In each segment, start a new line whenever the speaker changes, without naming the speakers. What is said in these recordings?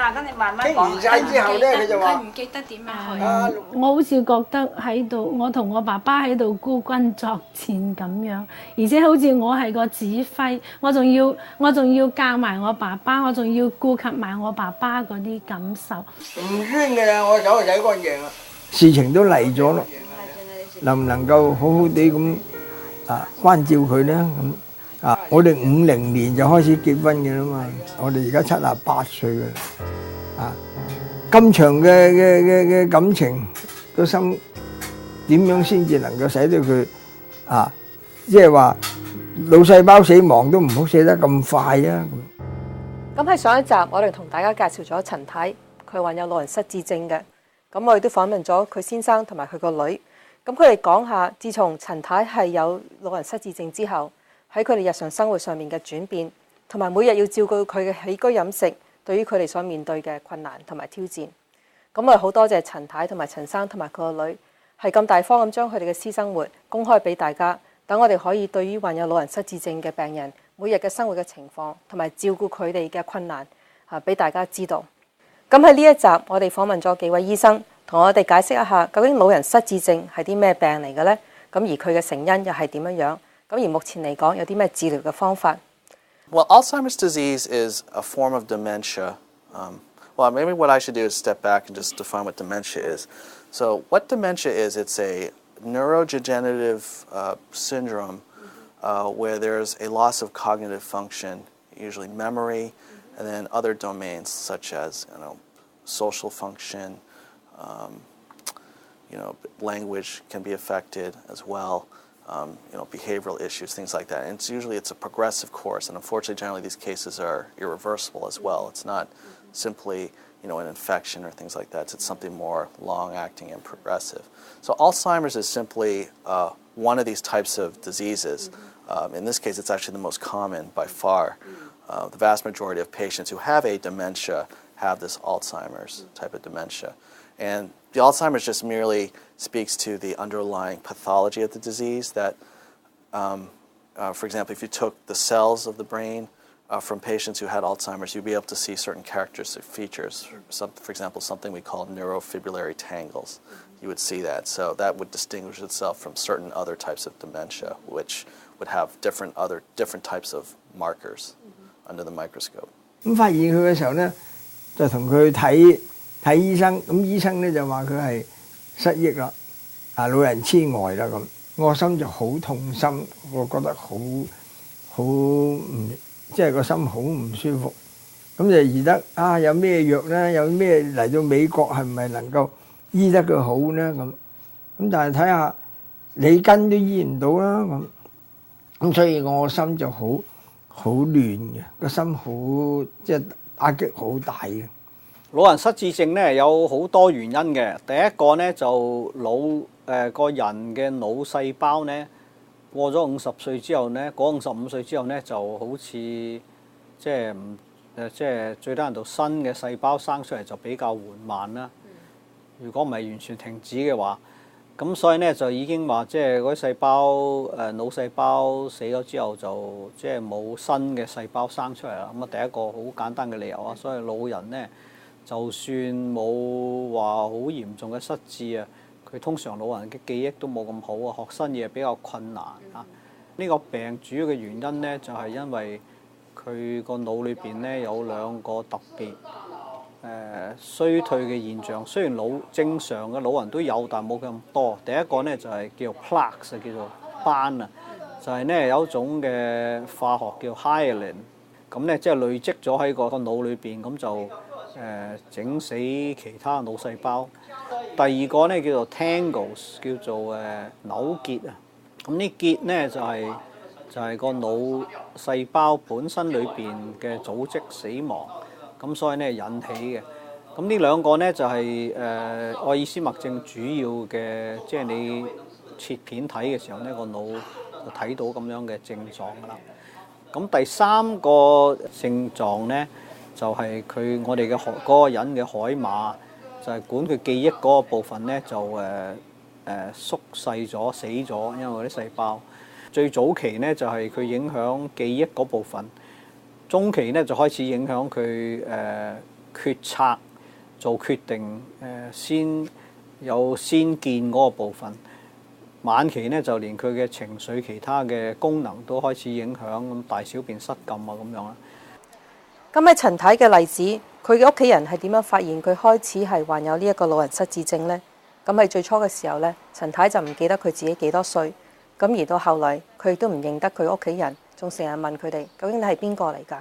啦，跟你慢慢
傾完
講。
晒之後咧，佢就話
佢唔記得點樣去。
我好似覺得喺度，我同我爸爸喺度孤軍作戰咁樣，而且好似我係個指揮，我仲要教埋我爸爸，我仲要顧及埋我爸爸嗰啲感受。
唔冤嘅啦，我手就洗乾淨啦。事情都嚟咗咯，能唔能夠好好地咁關照佢咧？咁我哋50年就開始結婚嘅啦嘛，我哋而家78歲嘅啦，咁長嘅感情個心點樣先至能夠使到佢即係話腦細胞死亡都唔好死得咁快啊！
咁喺上一集我哋同大家介紹咗陳太，佢患有老人失智症嘅，咁我哋都訪問咗佢先生同埋佢個女，咁佢哋講下自從陳太係有老人失智症之後，喺佢哋日常生活上面嘅轉變，同埋每日要照顧佢嘅起居飲食，對於佢哋所面對嘅困難同埋挑戰。咁我哋好多謝陳太同埋陳生同埋佢個女，係咁大方咁將佢哋嘅私生活公開俾大家，等我哋可以對於患有老人失智症嘅病人每日嘅生活嘅情況同埋照顧佢哋嘅困難俾大家知道。咁喺呢一集，我哋訪問咗幾位醫生，同我哋解釋一下究竟老人失智症係啲咩病嚟嘅呢？咁而佢嘅成因又係點樣樣？咁而目前嚟講有啲咩治療嘅方法？
Well, Alzheimer's disease is a form of dementia. Well, maybe what I should do is step back and just define what dementia is. So what dementia is, it's a neurodegenerative syndrome where there's a loss of cognitive function, usually memory, and then other domains such as social function, language can be affected as well. Behavioral issues, things like that. And it's a progressive course, and unfortunately, generally these cases are irreversible as well. It's not simply, an infection or things like that. It's something more long-acting and progressive. So Alzheimer's is simply one of these types of diseases. In this case, it's actually the most common by far. The vast majority of patients who have a dementia have this Alzheimer's type of dementia. And the Alzheimer's just merely speaks to the underlying pathology of the disease that, for example, if you took the cells of the brain from patients who had Alzheimer's, you'd be able to see certain characteristic features. For example, something we call neurofibrillary tangles. You would see that. So that would distinguish itself from certain other types of dementia, which would have different types of markers under the microscope.
咁發現佢嘅時候咧，就同佢睇醫生，咁醫生咧就話佢係失憶啦，老人痴呆啦咁，我心就好痛心，我覺得好唔即係個心好唔舒服，咁就疑得有咩藥咧，有咩嚟到美國係咪能夠醫得佢好咧咁，但係睇下你根都醫唔到啦咁所以我心就好亂嘅，個心好即係打擊好大嘅。
老人失智症咧有好多原因嘅，第一個咧就個人嘅腦細胞咧過咗50歲之後咧，過55歲之後咧就好似即係最低限度新嘅細胞生出嚟就比較緩慢啦。如果唔係完全停止嘅話，咁所以咧就已經話即係嗰啲細胞腦細胞死咗之後就即係冇新嘅細胞生出嚟啦。咁第一個好簡單嘅理由啊，所以老人咧。就算冇話好嚴重嘅失智啊，佢通常老人嘅記憶都冇咁好啊，學新嘢比較困難啊。呢個病主要嘅原因咧，就係因為佢個腦裏邊咧有兩個特別衰退嘅現象。雖然正常嘅老人都有，但冇咁多。第一個咧就係叫 plaques 叫做斑啊，就係咧有一種嘅化學叫 hyaline， 咁咧即係累積咗喺個腦裏邊，咁就整死其他腦細胞。第二個咧叫做 tangles， 叫做扭結啊。咁呢結咧就係個腦細胞本身裏邊嘅組織死亡，咁所以咧引起嘅。咁呢兩個咧就係愛爾斯麥症主要嘅，即係你切片睇嘅時候咧個腦就睇到咁樣嘅症狀㗎啦。咁第三個症狀咧就係我哋嘅嗰個人嘅海馬，就係管佢記憶嗰個部分咧就縮細咗死咗，因為嗰啲細胞。最早期咧就係佢影響記憶嗰部分，中期咧就開始影響佢決策、做決定先有先見嗰個部分。晚期呢，就連佢嘅情緒其他嘅功能都開始影響，咁大小便失禁啊咁樣啦。
咁喺陳太嘅例子，佢嘅屋企人係點樣發現佢開始係患有呢一個老人失智症呢？咁喺最初嘅時候呢，陳太就唔記得佢自己幾多歲，咁而到後來佢亦都唔認得佢屋企人，仲成日問佢哋究竟你係邊個嚟㗎？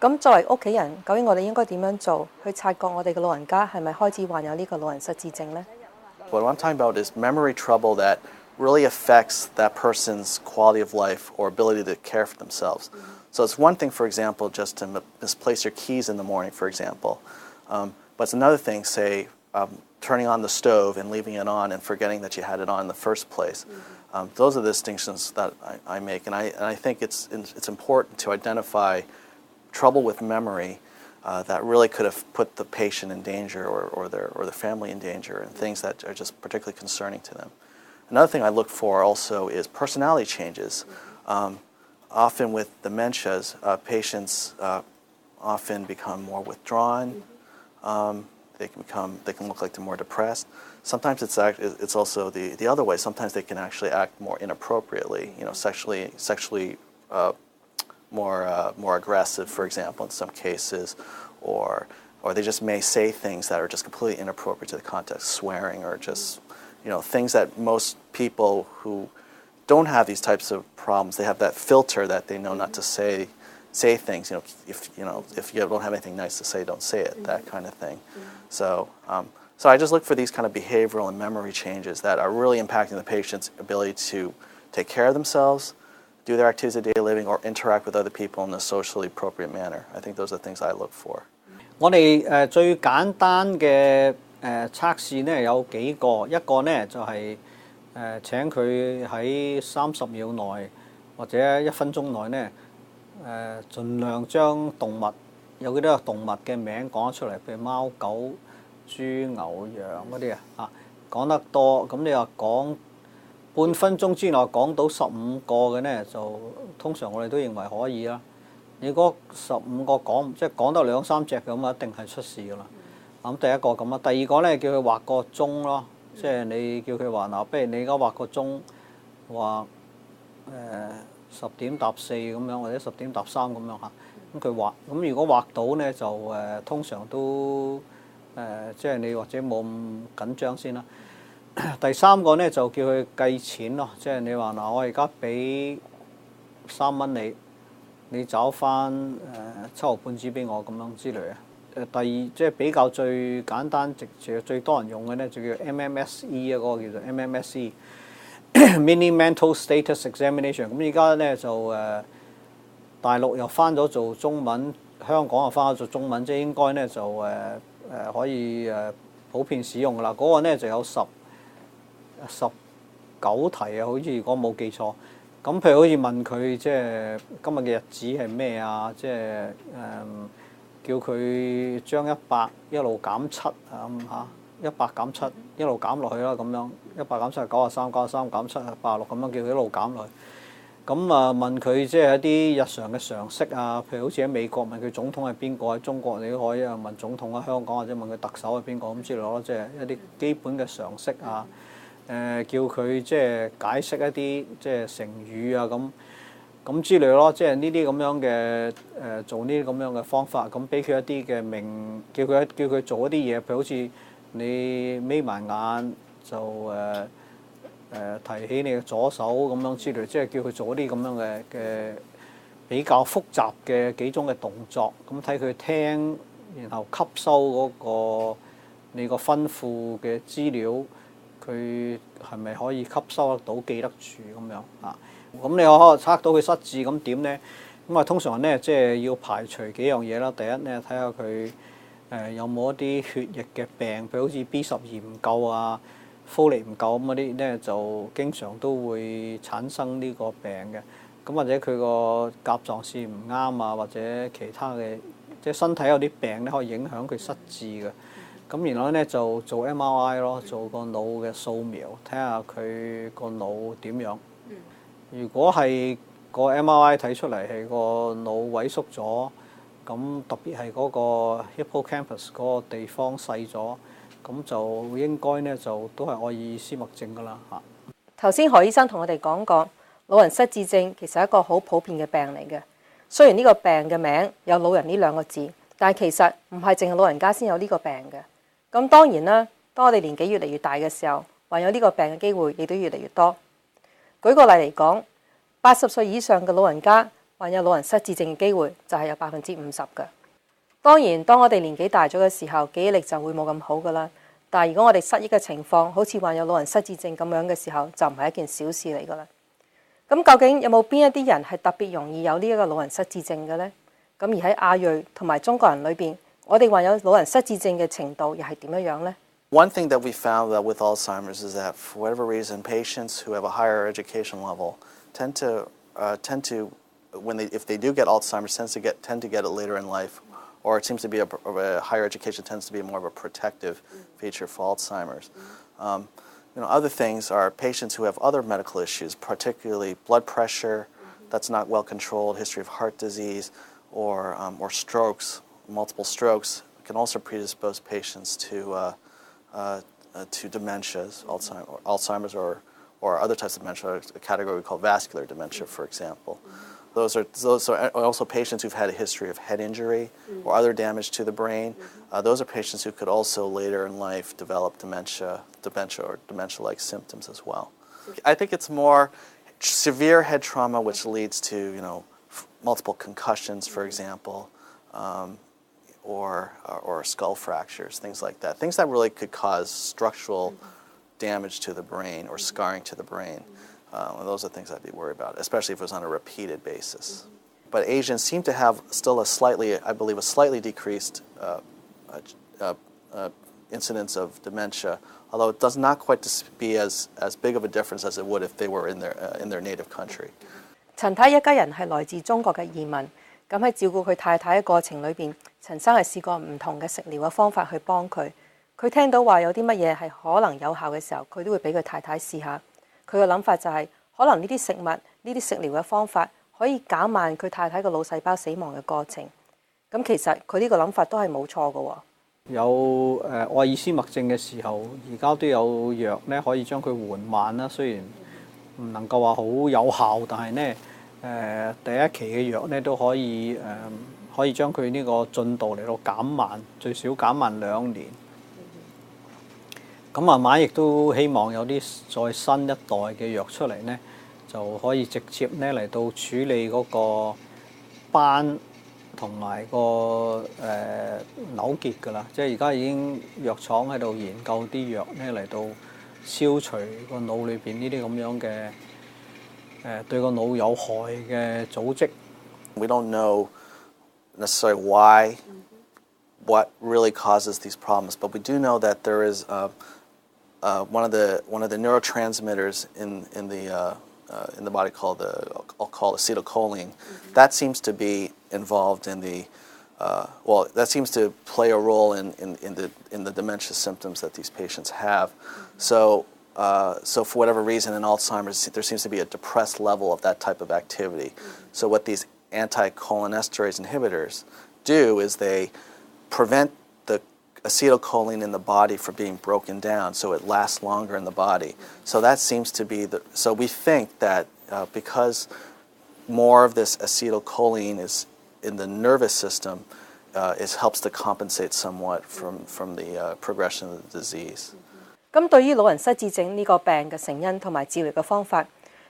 咁作為屋企人，究竟我哋應該點樣做去察覺我哋嘅老人家係咪開始患有呢個老人失智症呢？
What I'm talking about is memory trouble that really affects that person's quality of life or ability to care for themselves. So it's one thing, for example, just to misplace your keys in the morning, for example. But it's another thing, say, turning on the stove and leaving it on and forgetting that you had it on in the first place. Those are the distinctions that I make, and I think it's important to identify trouble with memory that really could have put the patient in danger or their family in danger, and things that are just particularly concerning to them. Another thing I look for also is personality changes. Often with dementias, patients often become more withdrawn. They can look like they're more depressed. Sometimes it's also the other way. Sometimes they can actually act more inappropriately, sexually more aggressive, for example, in some cases, or they just may say things that are just completely inappropriate to the context, swearing, or just things that most people who don't have these types of problems, they have that filter that they know not to say things. If you don't have anything nice to say, don't say it. That kind of thing. So I just look for these kind of behavioral and memory changes that are really impacting the patient's ability to take care of themselves, do their activities of daily living, or interact with other people in a socially appropriate manner. I think those are the things I look for.
我哋最簡單嘅測試呢有幾個，一個呢就係請佢喺30秒內或者1分鐘內呢盡量將動物有幾多個動物嘅名講得出嚟，譬如貓、狗、豬、牛、羊嗰啲講得多，咁你話講半分鐘之內講到15個嘅呢，就通常我哋都認為可以啦。你嗰15個即係講得2、3隻咁啊，一定係出事噶啦。咁第一個咁啊，第二個呢叫佢畫個鐘咯，即係你叫佢話嗱，不如你而家畫個鐘，畫10點搭4咁樣，或者10點搭3咁樣嚇。咁佢畫，咁如果畫到呢，就通常都即係你或者冇咁緊張先啦。第三個呢就叫佢計錢咯，即係你話嗱，我而家俾3蚊你找翻7毫半紙俾我咁樣之類啊。第二即係比較最簡單最多人用嘅呢，就叫 MMSE 啊，嗰個叫做 MMSE Mini Mental Status Examination。咁而家呢就大陸又翻咗做中文，香港又翻咗做中文，即係應該呢就可以普遍使用噶啦。嗰個呢就有19題啊，好似如果冇記錯。咁譬如好似問佢即係今日嘅日子係咩啊？即係叫佢將100一路減7啊咁嚇，100減7一路減落去啦咁樣，100減7係93，93減7係86咁樣，叫佢一路減落去。咁啊問佢即係一啲日常嘅常識啊，譬如好似喺美國問佢總統係邊個，喺中國你都可以問總統啊，香港或者問佢特首係邊個咁之類咯，即係一啲基本嘅常識啊。叫佢即係解釋一啲即係成語啊咁之類咯，即係呢啲咁樣嘅做呢啲咁樣嘅方法，咁俾佢一啲嘅叫佢做一啲嘢，譬如好似你眯埋眼就提起你嘅左手咁樣之類，即係叫佢做一啲咁樣嘅比較複雜嘅幾種嘅動作，咁睇佢聽，然後吸收嗰個你個吩咐嘅資料。佢係咪可以吸收得到、記得住咁樣啊？咁你可能測到佢失智咁點呢？咁啊通常呢，即係要排除幾樣嘢啦。第一呢，睇下佢有冇一啲血液嘅病，譬如好似 B12唔夠啊、氟利唔夠咁嗰啲呢，就經常都會產生呢個病嘅。咁或者佢個甲狀腺唔啱啊，或者其他嘅即係身體有啲病呢，可以影響佢失智嘅。咁然後咧就做 MRI 咯，做個腦嘅掃描，睇下佢個腦點樣。如果係個 MRI 睇出嚟係個腦萎縮咗，咁特別係嗰個 hippocampus 嗰個地方細咗，咁就應該呢就都係愛爾斯麥症㗎啦嚇。
頭先何醫生同我哋講過，老人失智症其實係一個好普遍嘅病嚟嘅。雖然呢個病嘅名有老人呢兩個字，但係其實唔係淨係老人家先有呢個病嘅。咁當然啦，當我哋年紀越嚟越大嘅時候，患有呢個病嘅機會亦都越嚟越多。舉個例嚟講，80歲以上嘅老人家患有老人失智症嘅機會就係有50%嘅。當然，當我哋年紀大咗嘅時候，記憶力就會冇咁好噶啦。但係如果我哋失憶嘅情況好似患有老人失智症咁樣嘅時候，就唔係一件小事嚟噶啦。咁究竟有冇邊一啲人係特別容易有呢一個老人失智症嘅呢？咁而喺亞裔同埋中國人裏邊，我哋患有老人失智症嘅程度又係點樣呢？
One thing that we found that with Alzheimer's is that for whatever reason, patients who have a higher education level tend to if they do get Alzheimer's, tend to get it later in life, or it seems to be a higher education tends to be more of a protective feature for Alzheimer's. Other things are patients who have other medical issues, particularly blood pressure that's not well controlled, history of heart disease, or strokes, multiple strokes, can also predispose patients to dementias, Alzheimer's or other types of dementia, a category we call vascular dementia, for example. Those are also patients who've had a history of head injury or other damage to the brain. Those are patients who could also later in life develop dementia or dementia-like symptoms as well. I think it's more severe head trauma which leads to multiple concussions, for example, or skull fractures, things like that. Things that really could cause structural damage to the brain or scarring to the brain. Those are things I'd be worried about, especially if it was on a repeated basis. But Asians seem to have still a slightly decreased incidence of dementia, although it does not quite be as big of a difference as it would if they were in their native country.
陳太一家人係來自中國嘅移民，咁喺照顧佢太太嘅過程裏邊，陳生係試過唔同嘅食療嘅方法去幫佢。佢聽到話有啲乜嘢係可能有效嘅時候，佢都會俾佢太太試下。佢嘅諗法就係，可能呢啲食物、呢啲食療嘅方法可以減慢佢太太個腦細胞死亡嘅過程。咁其實佢呢個諗法都係冇錯嘅喎。
有愛爾斯麥症嘅時候，而家都有藥咧可以將佢緩慢啦。雖然唔能夠話好有效，但係咧第一期嘅藥咧都可以將佢呢個進度嚟到減慢，最少減慢2年。咁慢慢亦都希望有啲再新一代嘅藥出嚟呢，就可以直接呢嚟到處理嗰個斑同埋個扭結㗎啦。即係而家已經藥廠喺度研究啲藥呢嚟到消除個腦裏邊呢啲咁樣嘅對個腦有害嘅組織。
We don't know necessarily why, what really causes these problems, but we do know that there is one of the neurotransmitters in the body called acetylcholine. That seems to be involved in that seems to play a role in the dementia symptoms that these patients have. So for whatever reason in Alzheimer's, there seems to be a depressed level of that type of activity. So what these anticholinesterase inhibitors do is they prevent the acetylcholine in the body from being broken down, so it lasts longer in the body. So that seems to be so we think that because more of this acetylcholine is in the nervous system, it helps to compensate somewhat from the progression of the disease.
咁對於老人失智症呢個病嘅成因同埋治療嘅方法，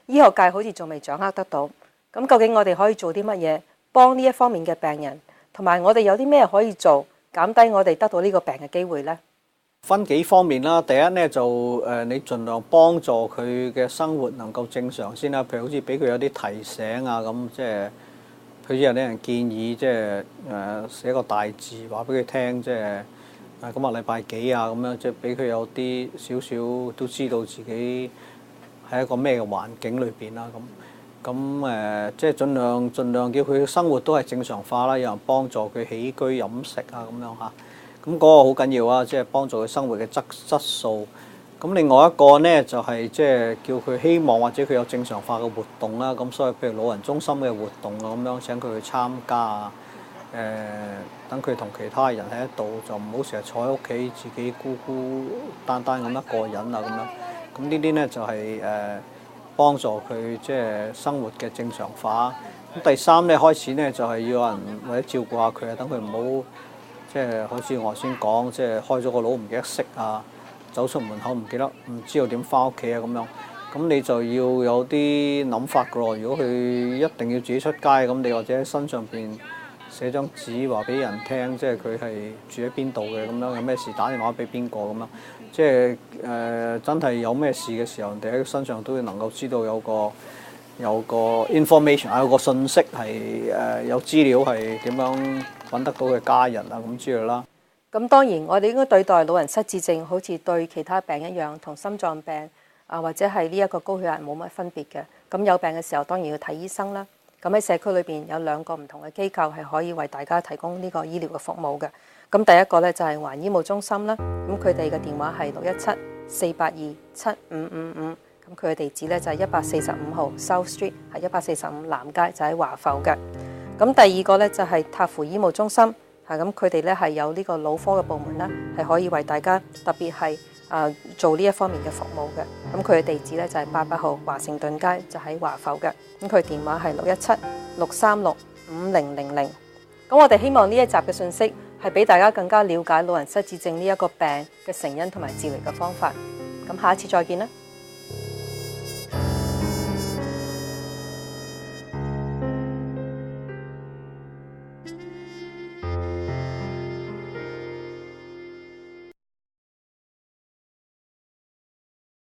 醫學界好似仲未掌握得到。咁究竟我哋可以做啲乜嘢幫呢一方面嘅病人，同埋我哋有啲咩可以做減低我哋得到呢個病嘅機會呢？
分幾方面啦，第一呢，就你盡量幫助佢嘅生活能夠正常先啦。譬如好似俾佢有啲提醒啊，咁即係譬如有啲人建議即係寫個大字話俾佢聽，即係今日禮拜幾啊咁樣，即係俾佢有啲少少都知道自己喺一個咩嘅環境裏邊啦咁即係盡量叫佢生活都係正常化啦，有人幫助佢起居飲食啊咁樣嚇，咁嗰個好緊要啊，即係幫助佢生活嘅質素。咁另外一個呢，就係即係叫佢希望或者佢有正常化嘅活動啦，咁所以譬如老人中心嘅活動啊咁樣請佢去參加啊，等佢同其他人喺一度，就唔好成日坐喺屋企自己孤孤單單咁一個人啊咁樣。咁呢啲咧就係幫助佢即係生活嘅正常化。咁第三咧開始咧就係要有人或者照顧下佢啊，等佢唔好即係好似我先講，即係開咗個腦唔記得熄啊，走出門口唔知道點翻屋企啊咁樣。咁你就要有啲諗法噶咯。如果佢一定要自己出街，咁你或者喺身上邊寫張紙話俾人聽，即係佢係住喺邊度嘅咁樣，有咩事打電話俾邊個咁樣。即係真係有咩事嘅時候，人哋喺身上都能夠知道有個 information， 有個信息係有資料係點樣揾得到嘅家人啊咁之類啦。
咁當然我哋應該對待老人失智症好似對其他病一樣，同心臟病或者係呢一個高血壓冇乜分別嘅。咁有病嘅時候當然要睇醫生啦。咁喺社區裏邊有2個唔同嘅機構係可以為大家提供呢個醫療嘅服務嘅。咁第一個咧就係華人醫務中心啦。咁佢哋嘅電話係617-482-7555。咁佢嘅地址咧就係145號 South Street， 係145南街，就喺華埠嘅。咁第二個咧就係塔芙醫務中心。咁佢哋咧係有呢個腦科嘅部門啦，係可以為大家特別係做呢一方面嘅服務嘅。咁佢嘅地址咧就係88號華盛頓街，就喺華埠嘅。咁佢電話係617-636-5000。咁我哋希望呢一集嘅信息係俾大家更加了解老人失智症呢一個病嘅成因同埋治療嘅方法。咁下一次再見啦。